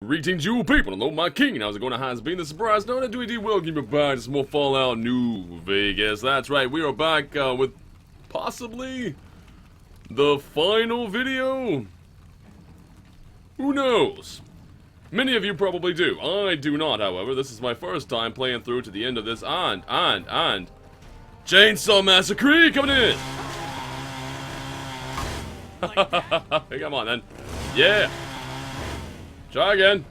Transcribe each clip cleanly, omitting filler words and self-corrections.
Greetings, you people, hello my king, how's it going? Has been this is Briarstone, and indeed welcome you back to some more Fallout New Vegas. That's right, we are back with possibly the final video? Who knows? Many of you probably do. I do not, however. This is my first time playing through to the end of this, and Chainsaw Massacre coming in! Come on then. Yeah! Try again.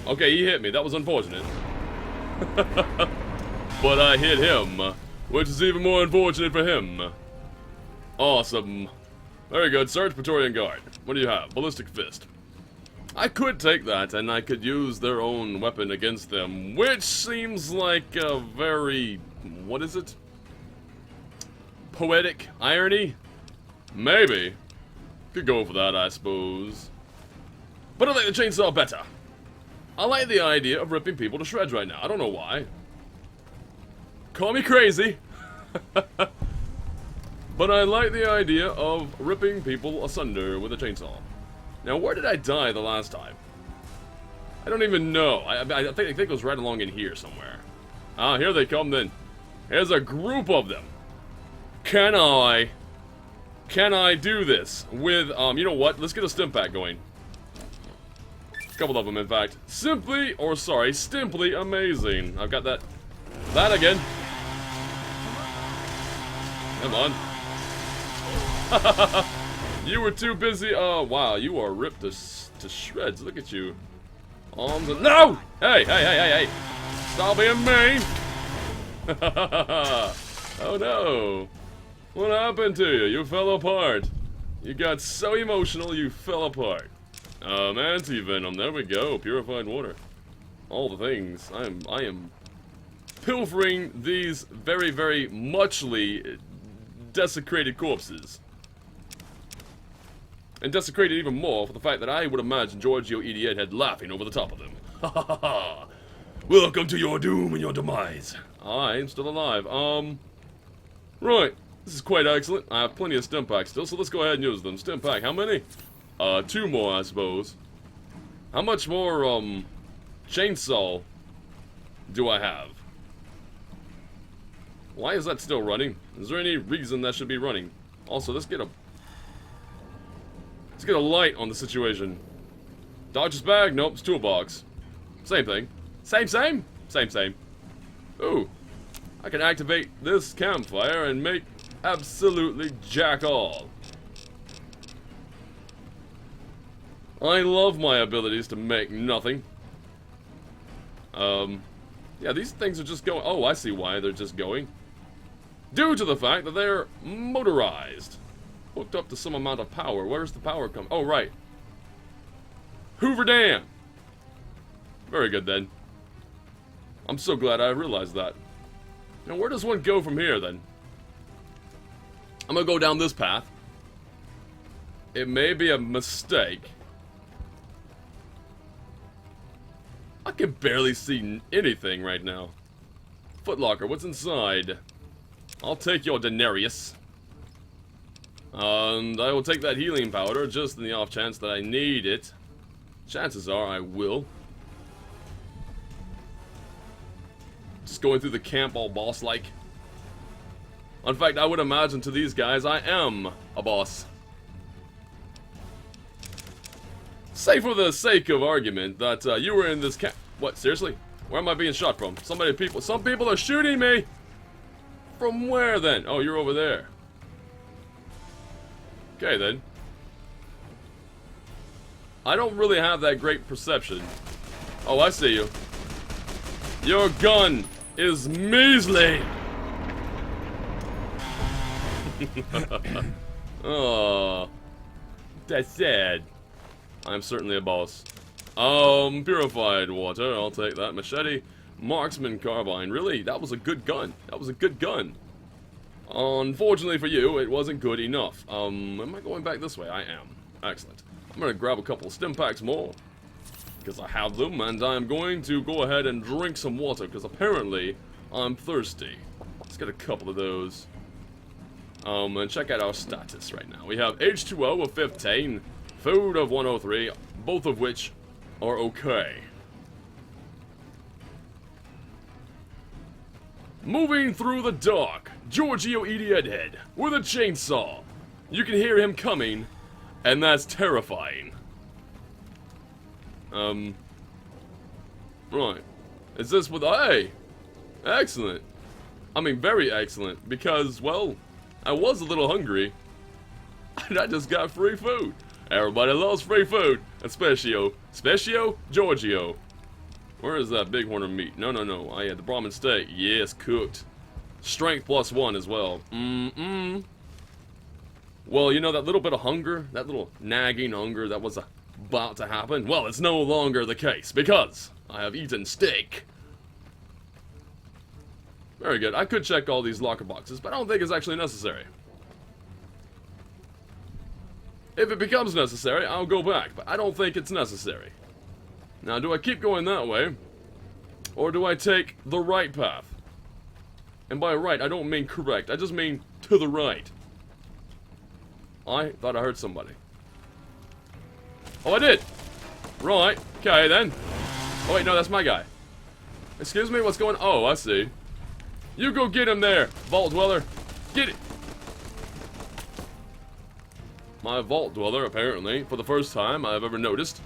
Okay, he hit me. That was unfortunate. But I hit him, which is even more unfortunate for him. Awesome. Very good. Search Praetorian Guard. What do you have? Ballistic Fist. I could take that, and I could use their own weapon against them, which seems like a very... what is it? Poetic irony? Maybe. Could go for that, I suppose. But I like the chainsaw better. I like the idea of ripping people to shreds right now. I don't know why. Call me crazy. But I like the idea of ripping people asunder with a chainsaw. Now, where did I die the last time? I don't even know. I think it was right along in here somewhere. Ah, here they come then. Here's a group of them. Can I do this with, you know what? Let's get a stim pack going. Couple of them, in fact. Simply amazing. I've got that again. Come on. You were too busy. Oh, wow. You are ripped to shreds. Look at you. Arms and... No! Hey. Stop being mean. Oh, no. What happened to you? You fell apart. You got so emotional, you fell apart. Anti-venom, there we go, purified water. All the things. I am pilfering these very, very muchly desecrated corpses. And desecrated even more for the fact that I would imagine Giorgio Idiot had laughing over the top of them. Ha ha ha ha! Welcome to your doom and your demise. I'm still alive. Right. This is quite excellent. I have plenty of stim packs still, so let's go ahead and use them. Stim pack, how many? 2 more, I suppose. How much more, chainsaw do I have? Why is that still running? Is there any reason that should be running? Also, let's get a light on the situation. Dodger's bag? Nope, it's toolbox. Same thing. Same? Same. Ooh. I can activate this campfire and make absolutely jack all. I love my abilities to make nothing. Yeah, these things are just going... Oh, I see why they're just going. Due to the fact that they're motorized. Hooked up to some amount of power. Where's the power come? Oh, right. Hoover Dam. Very good, then. I'm so glad I realized that. Now, where does one go from here, then? I'm gonna go down this path. It may be a mistake. I can barely see anything right now. Footlocker, what's inside? I'll take your denarius. And I will take that healing powder just in the off chance that I need it. Chances are I will. Just going through the camp all boss-like. In fact, I would imagine to these guys I am a boss. Say for the sake of argument that you were in this camp. What, seriously? Where am I being shot from? Some people are shooting me! From where then? Oh, you're over there. Okay then. I don't really have that great perception. Oh, I see you. Your gun is measly! Oh, that's sad. I'm certainly a boss. Purified water, I'll take that. Machete, marksman carbine. Really? That was a good gun. Unfortunately for you, it wasn't good enough. Am I going back this way? I am. Excellent. I'm gonna grab a couple of stim packs more, because I have them, and I'm going to go ahead and drink some water, because apparently I'm thirsty. Let's get a couple of those. And check out our status right now. We have H2O of 15, food of 103, both of which are okay. Moving through the dark, Giorgio Idiot with a chainsaw. You can hear him coming, and that's terrifying. Right. Is this with... Hey! Excellent. I mean, very excellent, because, well, I was a little hungry, and I just got free food. Everybody loves free food. Especially Giorgio. Where is that bighorn of meat? No. I had the Brahmin steak. Yes, cooked. Strength +1 as well. Well, you know, that little bit of hunger, that little nagging hunger that was about to happen, well, it's no longer the case, because I have eaten steak. Very good. I could check all these locker boxes, but I don't think it's actually necessary. If it becomes necessary, I'll go back, but I don't think it's necessary. Now, do I keep going that way, or do I take the right path? And by right, I don't mean correct, I just mean to the right. I thought I heard somebody. Oh, I did! Right, okay then. Oh wait, no, that's my guy. Excuse me, what's going on? Oh, I see. You go get him there, Vault Dweller. Get it! My Vault Dweller, apparently, for the first time I've ever noticed,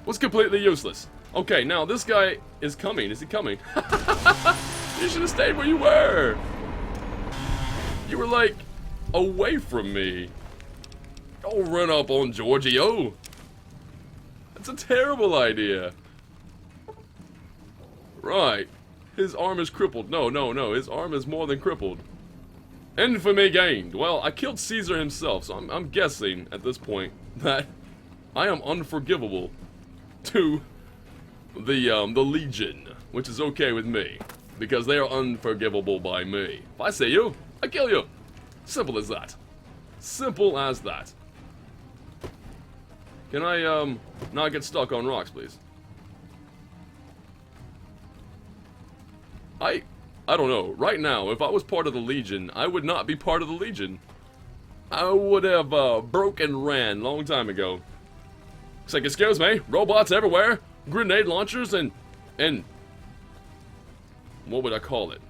was completely useless. Okay, now this guy is coming. Is he coming? You should have stayed where you were. You were, like, away from me. Don't run up on Giorgio. That's a terrible idea. Right. His arm is crippled. No. His arm is more than crippled. Infamy gained. Well, I killed Caesar himself, so I'm guessing at this point that I am unforgivable to the Legion, which is okay with me, because they are unforgivable by me. If I see you, I kill you. Simple as that. Simple as that. Can I not get stuck on rocks, please? I don't know. Right now, if I was part of the Legion, I would not be part of the Legion. I would have broke and ran long time ago. It's like, excuse me, robots everywhere, grenade launchers, and what would I call it?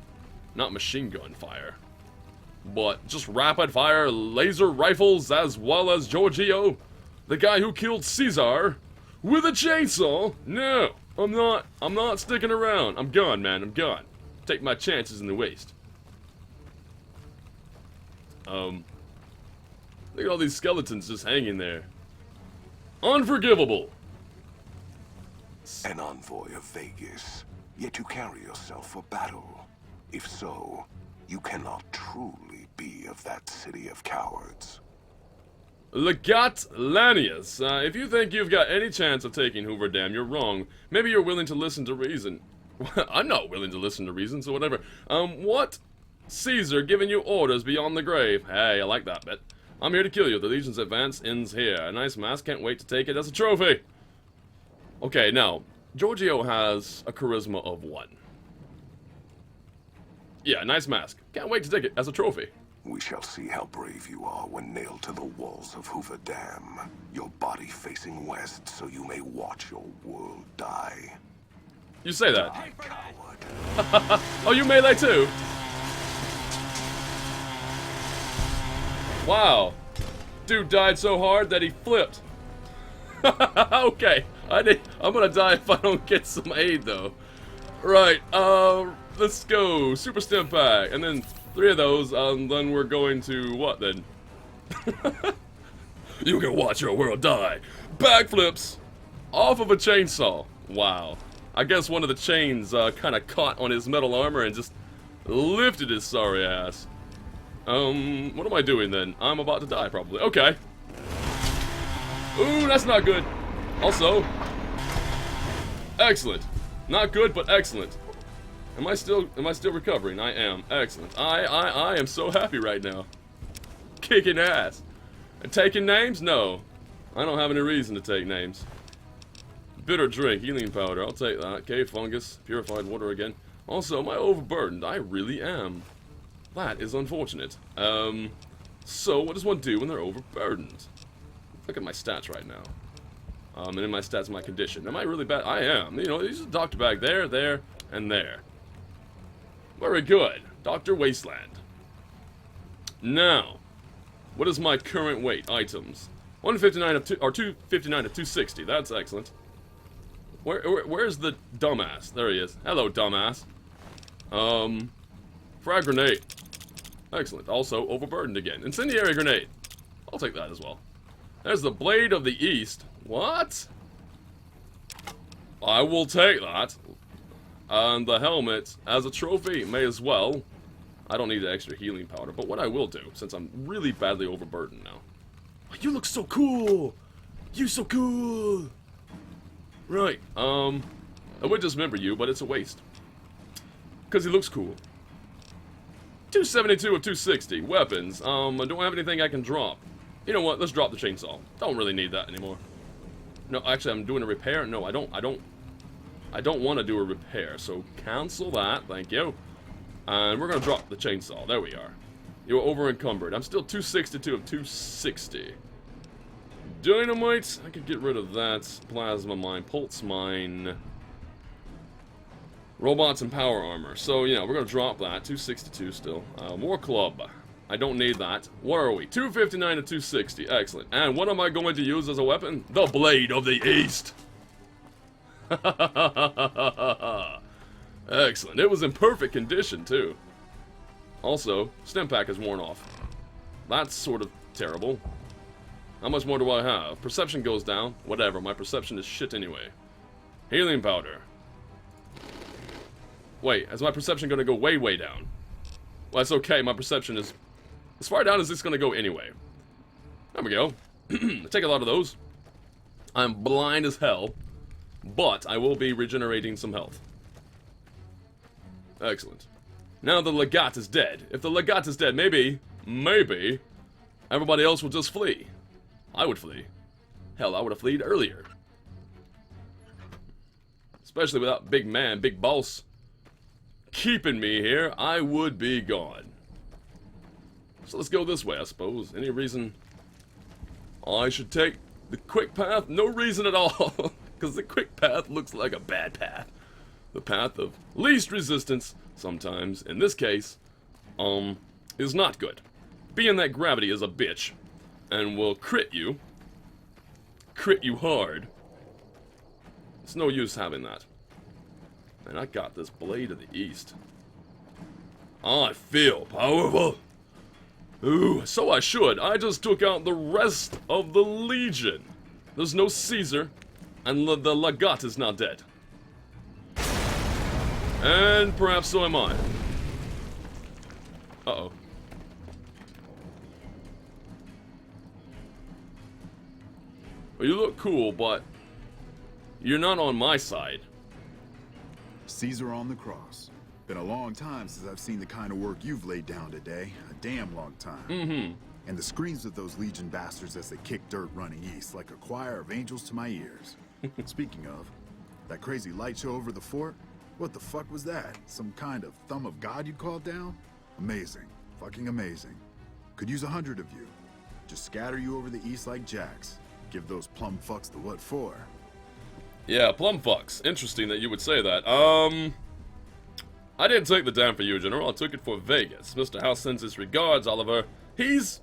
Not machine gun fire, but just rapid fire laser rifles, as well as Giorgio, the guy who killed Caesar, with a chainsaw. No, I'm not sticking around. I'm gone, man. I'm gone. Take my chances in the waste. Look at all these skeletons just hanging there. Unforgivable. An envoy of Vegas, yet you carry yourself for battle. If so, you cannot truly be of that city of cowards. Legat Lanius, if you think you've got any chance of taking Hoover Dam, you're wrong. Maybe you're willing to listen to reason. I'm not willing to listen to reason, so whatever. What? Caesar giving you orders beyond the grave. Hey, I like that bit. I'm here to kill you. The Legion's advance ends here. A nice mask. Can't wait to take it as a trophy. Okay, now, Giorgio has a charisma of 1. Yeah, nice mask. Can't wait to take it as a trophy. We shall see how brave you are when nailed to the walls of Hoover Dam. Your body facing west so you may watch your world die. You say that. Die, coward. Oh, you melee too? Wow. Dude died so hard that he flipped. Okay. I'm gonna die if I don't get some aid though. Right, let's go. Super Stim Pack. And then 3 of those, then we're going to what then? You can watch your world die. Backflips off of a chainsaw. Wow. I guess one of the chains kind of caught on his metal armor and just lifted his sorry ass. What am I doing then? I'm about to die probably. Okay. Ooh, that's not good. Also, excellent. Not good, but excellent. Am I still recovering? I am. Excellent. I am so happy right now. Kicking ass. And taking names? No. I don't have any reason to take names. Bitter drink, healing powder, I'll take that. Cave fungus, purified water again. Also, am I overburdened? I really am. That is unfortunate. So what does one do when they're overburdened? Look at my stats right now. And in my stats, my condition. Am I really bad? I am. You know, there's a doctor bag there, there, and there. Very good. Dr. Wasteland. Now, what is my current weight? Items. 159 of 259 of 260. That's excellent. Where's the dumbass? There he is. Hello, dumbass. Frag grenade. Excellent. Also, overburdened again. Incendiary grenade. I'll take that as well. There's the Blade of the East. What? I will take that. And the helmet as a trophy. May as well. I don't need the extra healing powder. But what I will do, since I'm really badly overburdened now. You look so cool! You so cool! Right, I would dismember you, but it's a waste. Because he looks cool. 272 of 260. Weapons. I don't have anything I can drop. You know what? Let's drop the chainsaw. Don't really need that anymore. No, actually, I'm doing a repair. No, I don't want to do a repair. So cancel that. Thank you. And we're gonna drop the chainsaw. There we are. You're over encumbered. I'm still 262 of 260. Dynamite. I could get rid of that. Plasma mine. Pulse mine. Robots and power armor. So, yeah, we're going to drop that. 262 still. More club. I don't need that. What are we? 259 to 260. Excellent. And what am I going to use as a weapon? The Blade of the East. Excellent. It was in perfect condition, too. Also, stim pack is worn off. That's sort of terrible. How much more do I have? Perception goes down. Whatever, my perception is shit anyway. Healing powder. Wait, is my perception going to go way, way down? Well, that's okay. My perception is as far down as it's going to go anyway. There we go. Take a lot of those. I'm blind as hell, but I will be regenerating some health. Excellent. Now the Legat is dead. If the Legat is dead, maybe, everybody else will just flee. I would flee. Hell, I would have fleed earlier. Especially without big man, big boss keeping me here, I would be gone. So let's go this way, I suppose. Any reason I should take the quick path? No reason at all. Because the quick path looks like a bad path. The path of least resistance, sometimes, in this case, is not good. Being that gravity is a bitch, and will crit you hard, it's no use having that. And I got this Blade of the East. I feel powerful. Ooh, so I should. I just took out the rest of the Legion. There's no Caesar, and the Legat is not dead. And perhaps so am I. Uh-oh. Well, you look cool, but you're not on my side. Caesar on the cross. Been a long time since I've seen the kind of work you've laid down today. A damn long time. Mm-hmm. And the screams of those Legion bastards as they kick dirt running east like a choir of angels to my ears. Speaking of, that crazy light show over the fort? What the fuck was that? Some kind of thumb of God you called down? Amazing. Fucking amazing. Could use 100 of you. Just scatter you over the east like jacks. Give those plum fucks the what for. Yeah, plum fucks. Interesting that you would say that. I didn't take the dam for you, General. I took it for Vegas. Mr. House sends his regards, Oliver. He's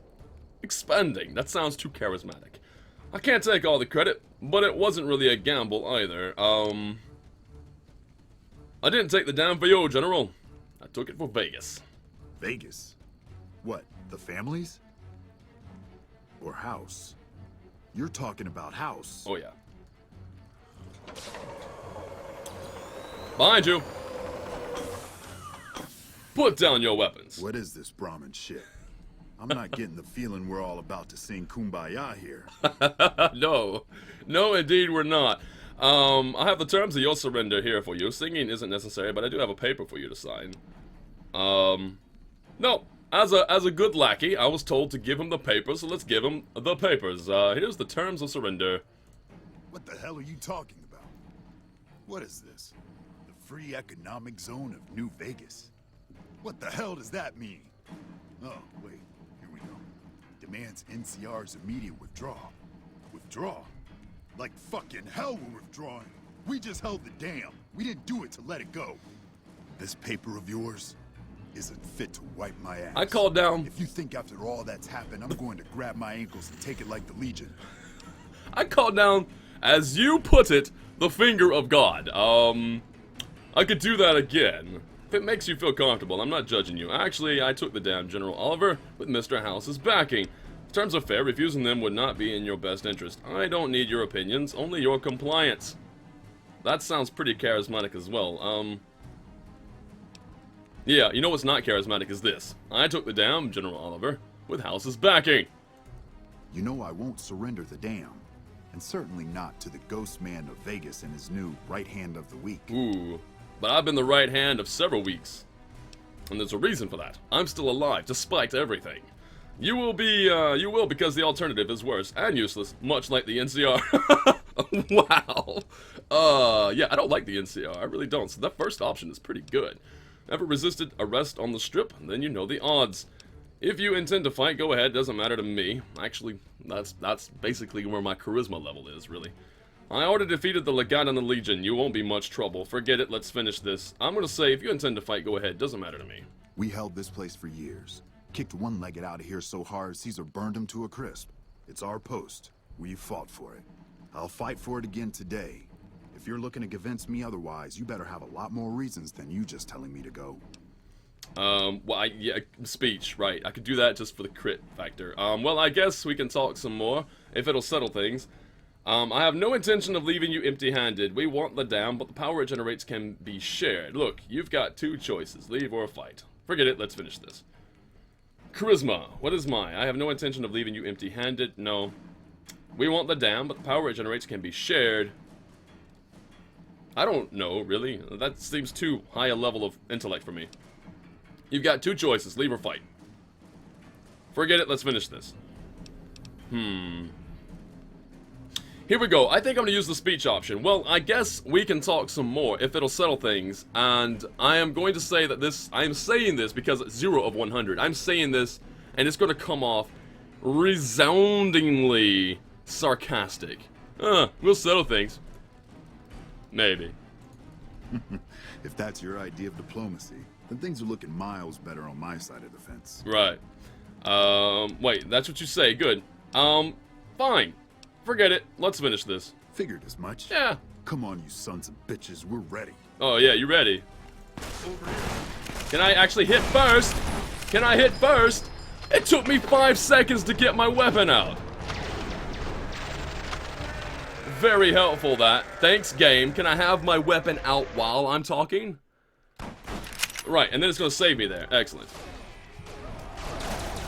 expanding. That sounds too charismatic. I can't take all the credit, but it wasn't really a gamble either. I didn't take the dam for you, General. I took it for Vegas. Vegas? What, the families? Or House? You're talking about House. Oh, yeah. Behind you. Put down your weapons. What is this Brahmin shit? I'm not getting the feeling we're all about to sing Kumbaya here. No. No, indeed we're not. I have the terms of your surrender here for you. Singing isn't necessary, but I do have a paper for you to sign. No. As a good lackey, I was told to give him the papers, so let's give him the papers. Here's the terms of surrender. What the hell are you talking about? What is this? The free economic zone of New Vegas? What the hell does that mean? Oh, wait. Here we go. Demands NCR's immediate withdrawal. Withdraw? Like fucking hell we're withdrawing. We just held the dam. We didn't do it to let it go. This paper of yours isn't fit to wipe my ass. I called down. If you think after all that's happened, I'm going to grab my ankles and take it like the Legion. I called down, as you put it, the finger of God. I could do that again. If it makes you feel comfortable, I'm not judging you. Actually, I took the dam, General Oliver, with Mr. House's backing. In terms of fair, refusing them would not be in your best interest. I don't need your opinions, only your compliance. That sounds pretty charismatic as well. Yeah, you know what's not charismatic is this. I took the dam, General Oliver, with House's backing. You know I won't surrender the dam. And certainly not to the ghost man of Vegas and his new right hand of the week. Ooh, but I've been the right hand of several weeks. And there's a reason for that. I'm still alive, despite everything. You will because the alternative is worse and useless, much like the NCR. Wow. Yeah, I don't like the NCR, I really don't. So that first option is pretty good. Ever resisted arrest on the strip? Then you know the odds. If you intend to fight, go ahead, doesn't matter to me. Actually, that's basically where my charisma level is, really. I already defeated the Legat and the Legion, you won't be much trouble. Forget it, let's finish this. I'm gonna say, if you intend to fight, go ahead, doesn't matter to me. We held this place for years. Kicked one-legged out of here so hard, Caesar burned him to a crisp. It's our post. We fought for it. I'll fight for it again today. If you're looking to convince me otherwise, you better have a lot more reasons than you just telling me to go. Well, yeah, speech, right. I could do that just for the crit factor. Well, I guess we can talk some more, if it'll settle things. I have no intention of leaving you empty-handed. We want the dam, but the power it generates can be shared. Look, you've got two choices, leave or fight. Forget it, let's finish this. Charisma, what is mine? I have no intention of leaving you empty-handed, no. We want the dam, but the power it generates can be shared. I don't know, really. That seems too high a level of intellect for me. You've got two choices, leave or fight. Forget it, let's finish this. Here we go. I think I'm going to use the speech option. Well, I guess we can talk some more if it'll settle things. And I am going to say that I am saying this because it's 0 of 100. I'm saying this and it's going to come off resoundingly sarcastic. We'll settle things. Maybe. If that's your idea of diplomacy, then things are looking miles better on my side of the fence. Right. Wait, that's what you say. Good. Fine. Forget it. Let's finish this. Figured as much. Yeah. Come on, you sons of bitches. We're ready. Oh, yeah, you ready? Can I actually hit first? Can I hit first? It took me 5 seconds to get my weapon out. Very helpful, that. Thanks, game. Can I have my weapon out while I'm talking? Right, and then it's going to save me there. Excellent.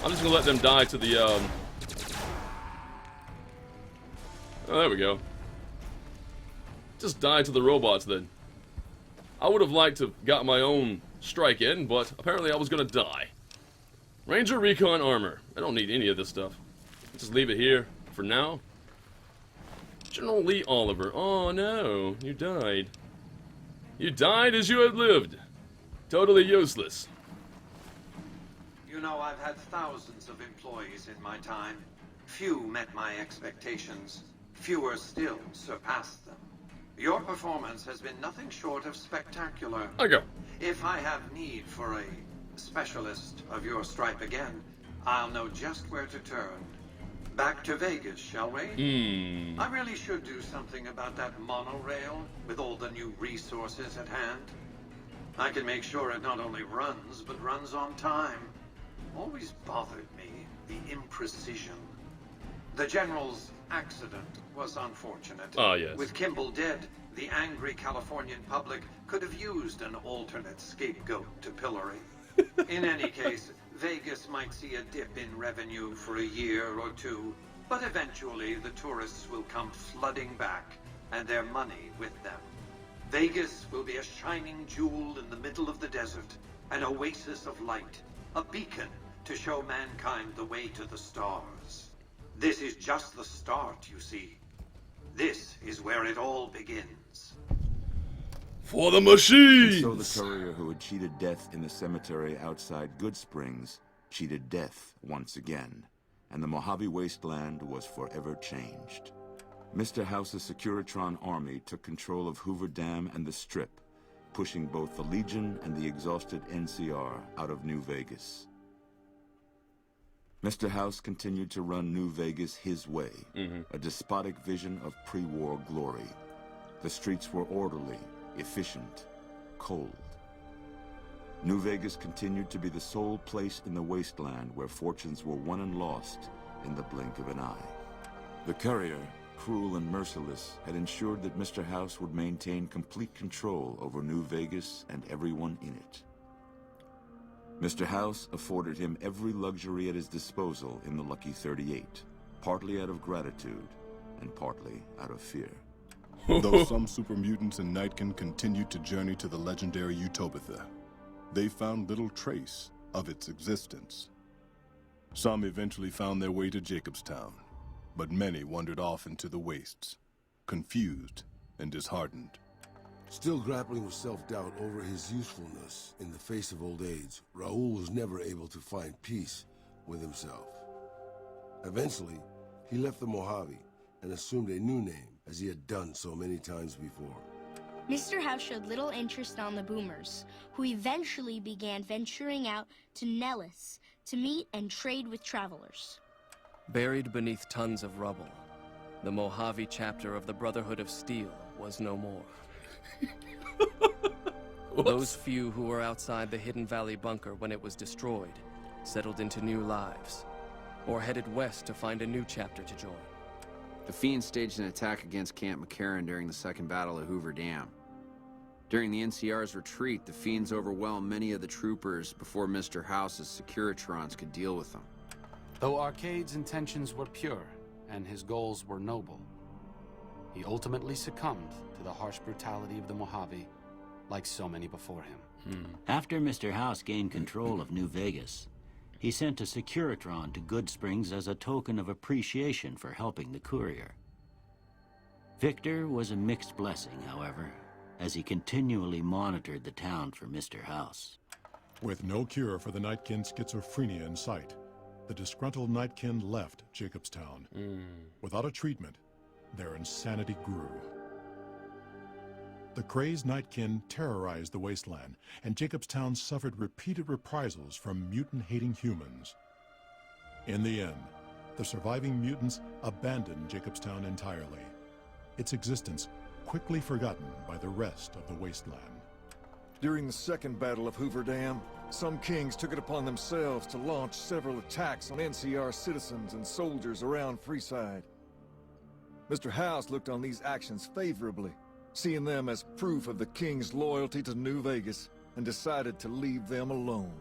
I'm just going to let them die to the, Oh, there we go. Just die to the robots, then. I would have liked to have got my own strike in, but apparently I was going to die. Ranger Recon Armor. I don't need any of this stuff. Just leave it here for now. General Lee Oliver. Oh, no. You died. You died as you had lived. Totally useless. You know, I've had thousands of employees in my time. Few met my expectations. Fewer still surpassed them. Your performance has been nothing short of spectacular. I go. If I have need for a specialist of your stripe again, I'll know just where to turn. Back to Vegas, shall we? I really should do something about that monorail with all the new resources at hand. I can make sure it not only runs, but runs on time. Always bothered me, the imprecision. The General's accident was unfortunate. Ah, yes. With Kimball dead, the angry Californian public could have used an alternate scapegoat to pillory. In any case, Vegas might see a dip in revenue for a year or two, but eventually the tourists will come flooding back, and their money with them. Vegas will be a shining jewel in the middle of the desert, an oasis of light, a beacon to show mankind the way to the stars. This is just the start, you see. This is where it all begins. For the machines! So the courier who had cheated death in the cemetery outside Good Springs cheated death once again, and the Mojave Wasteland was forever changed. Mr. House's Securitron army took control of Hoover Dam and the Strip, pushing both the Legion and the exhausted NCR out of New Vegas. Mr. House continued to run New Vegas his way, a despotic vision of pre-war glory. The streets were orderly, efficient, cold. New Vegas continued to be the sole place in the wasteland where fortunes were won and lost in the blink of an eye. The Courier, cruel and merciless, had ensured that Mr. House would maintain complete control over New Vegas and everyone in it. Mr. House afforded him every luxury at his disposal in the Lucky 38, partly out of gratitude and partly out of fear. Though some super mutants in Nightkin continued to journey to the legendary Utopia, they found little trace of its existence. Some eventually found their way to Jacobstown, but many wandered off into the wastes, confused and disheartened. Still grappling with self-doubt over his usefulness in the face of old age, Raoul was never able to find peace with himself. Eventually, he left the Mojave and assumed a new name, as he had done so many times before. Mr. House showed little interest on the Boomers, who eventually began venturing out to Nellis to meet and trade with travelers. Buried beneath tons of rubble, the Mojave chapter of the Brotherhood of Steel was no more. Those few who were outside the Hidden Valley bunker when it was destroyed settled into new lives, or headed west to find a new chapter to join. The Fiends staged an attack against Camp McCarran during the Second Battle of Hoover Dam. During the NCR's retreat, the Fiends overwhelmed many of the troopers before Mr. House's Securitrons could deal with them. Though Arcade's intentions were pure and his goals were noble, he ultimately succumbed to the harsh brutality of the Mojave, like so many before him. After Mr. House gained control of New Vegas, he sent a Securitron to Good Springs as a token of appreciation for helping the Courier. Victor was a mixed blessing, however, as he continually monitored the town for Mr. House. With no cure for the Nightkin schizophrenia in sight, the disgruntled Nightkin left Jacobstown. Without a treatment, their insanity grew. The crazed Nightkin terrorized the wasteland, and Jacobstown suffered repeated reprisals from mutant-hating humans. In the end, the surviving mutants abandoned Jacobstown entirely, its existence quickly forgotten by the rest of the wasteland. During the Second Battle of Hoover Dam, some kings took it upon themselves to launch several attacks on NCR citizens and soldiers around Freeside. Mr. House looked on these actions favorably, seeing them as proof of the king's loyalty to New Vegas, and decided to leave them alone.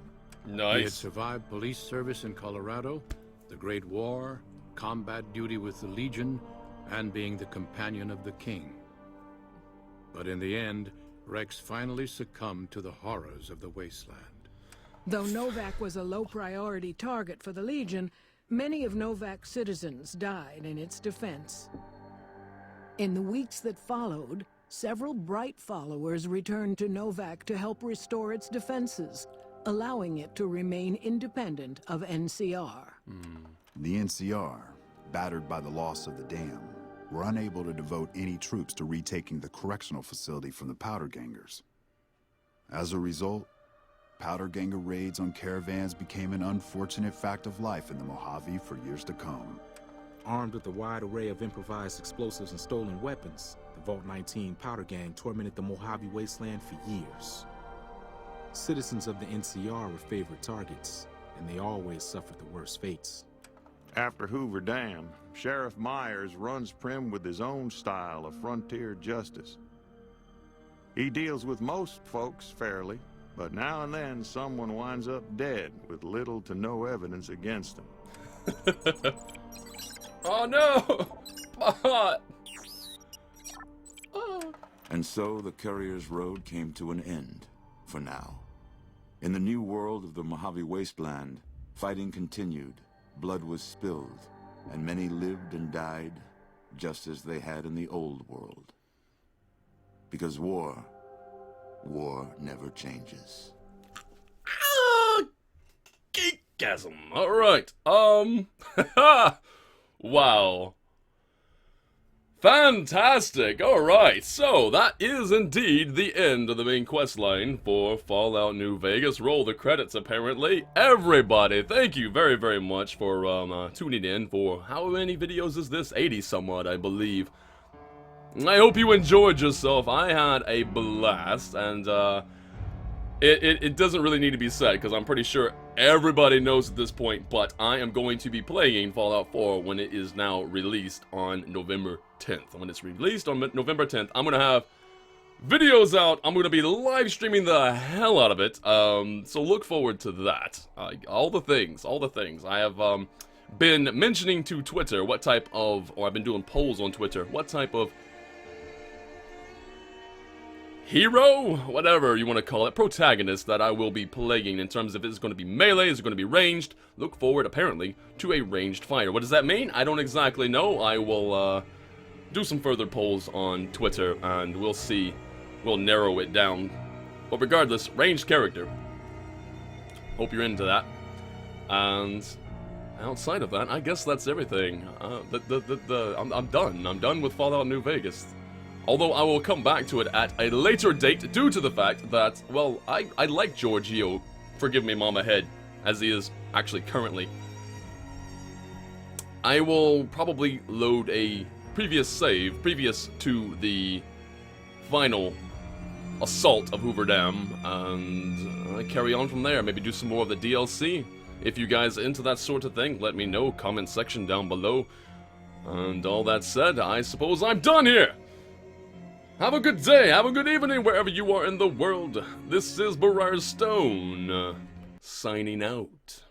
Nice. He had survived police service in Colorado, the Great War, combat duty with the Legion, and being the companion of the king. But in the end, Rex finally succumbed to the horrors of the wasteland. Though Novak was a low-priority target for the Legion, many of Novak's citizens died in its defense. In the weeks that followed, several bright followers returned to Novak to help restore its defenses, allowing it to remain independent of NCR. The NCR, battered by the loss of the dam, were unable to devote any troops to retaking the correctional facility from the Powder Gangers. As a result, Powder Ganger raids on caravans became an unfortunate fact of life in the Mojave for years to come. Armed with a wide array of improvised explosives and stolen weapons, the Vault 19 Powder Gang tormented the Mojave wasteland for years. Citizens of the NCR were favorite targets, and they always suffered the worst fates. After Hoover Dam, Sheriff Myers runs Prim with his own style of frontier justice. He deals with most folks fairly, but now and then someone winds up dead with little to no evidence against them. Oh no! My heart! And so the Courier's road came to an end, for now. In the new world of the Mojave Wasteland, fighting continued, blood was spilled, and many lived and died just as they had in the old world. Because war never changes. Geekgasm. Alright. Wow. Fantastic! Alright, so that is indeed the end of the main quest line for Fallout New Vegas. Roll the credits, apparently. Everybody, thank you very, very much for tuning in for how many videos is this? 80 somewhat, I believe. I hope you enjoyed yourself. I had a blast, and it doesn't really need to be said, because I'm pretty sure everybody knows at this point, but I am going to be playing Fallout 4 when it is now released on November 10th. When it's released on November 10th, I'm going to have videos out. I'm going to be live streaming the hell out of it, so look forward to that. All the things. I have been mentioning to Twitter what type of, or I've been doing polls on Twitter, what type of hero, whatever you want to call it, protagonist that I will be playing in terms of, is it going to be melee, is it going to be ranged? Look forward, apparently, to a ranged fighter. What does that mean? I don't exactly know. I will do some further polls on Twitter, and we'll see. We'll narrow it down. But regardless, ranged character. Hope you're into that. And outside of that, I guess that's everything. I'm done. I'm done with Fallout New Vegas. Although I will come back to it at a later date due to the fact that, well, I like Giorgio, forgive me Mama Head, as he is actually currently. I will probably load a previous save, previous to the final assault of Hoover Dam, and carry on from there, maybe do some more of the DLC. If you guys are into that sort of thing, let me know, comment section down below. And all that said, I suppose I'm done here! Have a good day, have a good evening wherever you are in the world. This is Briarstone, signing out.